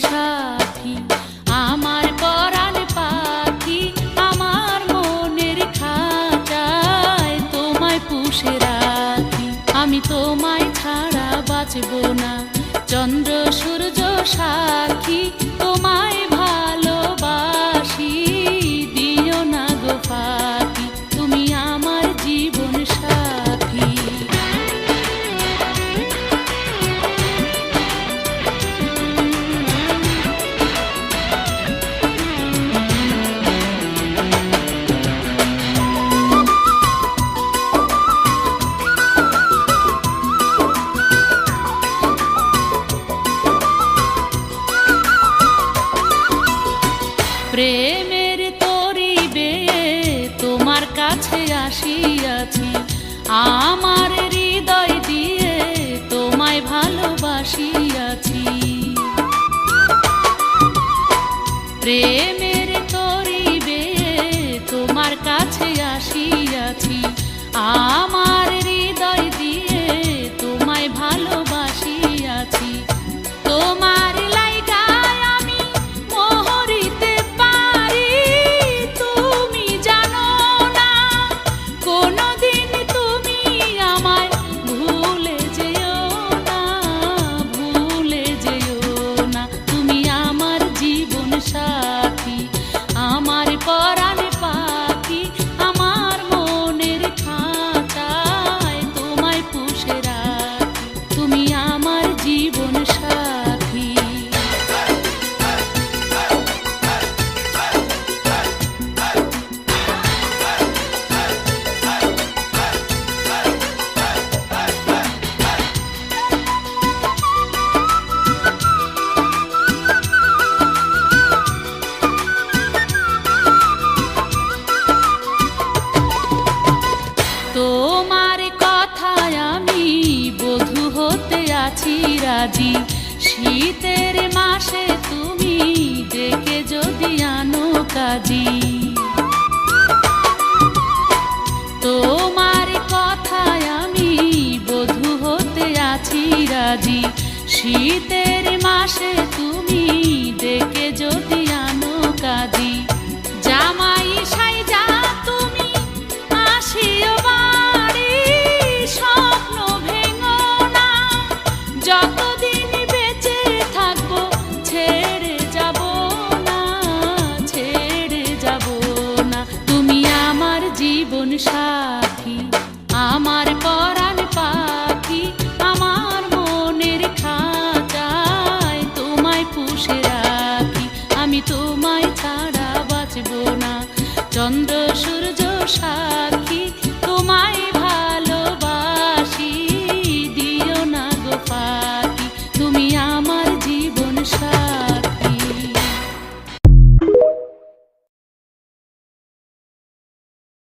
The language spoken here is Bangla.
সাথী, আমার পরাণ পাখি, আমার মনের খাঁচায় তোমায় পুষে রাখি। আমি তোমায় ছাড়া বাঁচব না, চন্দ্র সূর্য সাক্ষী, তোমায় ভালোবাসি, দিও না গো ফাঁকি, তুমি আমার জীবন সাথী। প্রেমের তরি বেয়ে তোমার কাছে আসিয়াছি, আমার হৃদয় দিয়ে তোমায় ভালোবাসিয়াছি। প্রেমের তরি বেয়ে তোমার কাছে আসিয়াছি, আমার হৃদয় দিয়ে তোমায় ভালোবাসিয়াছি। তোমার সাথী, আমার পরাণ পাখি, আমার মনের খাঁচায় তোমায় পুষে রাখি, তুমি আমার জীবন সাথী। তোমার কথায় আমি বধূ হতে আছি রাজি, শীতের মাসে তুমি ডেকে যদি আনো কাজী। তোমার কথায় আমি বধূ হতে আছি রাজি, শীতের মাসে তুমি ডেকে যদি আনো কাজী। জামাই সাইজা তুমি আসিও বাড়ি, স্বপ্ন ভেঙো না, যতদিন বেঁচে থাকবো ছেড়ে যাব না, ছেড়ে যাব না, তুমি আমার জীবন সাথী, আমার পরাণ পাখি, আমার মনের খাঁচায় তোমায় পুষে রাখি। আমি তোমায় ছাড়া বাঁচব না, চন্দ্র সূর্য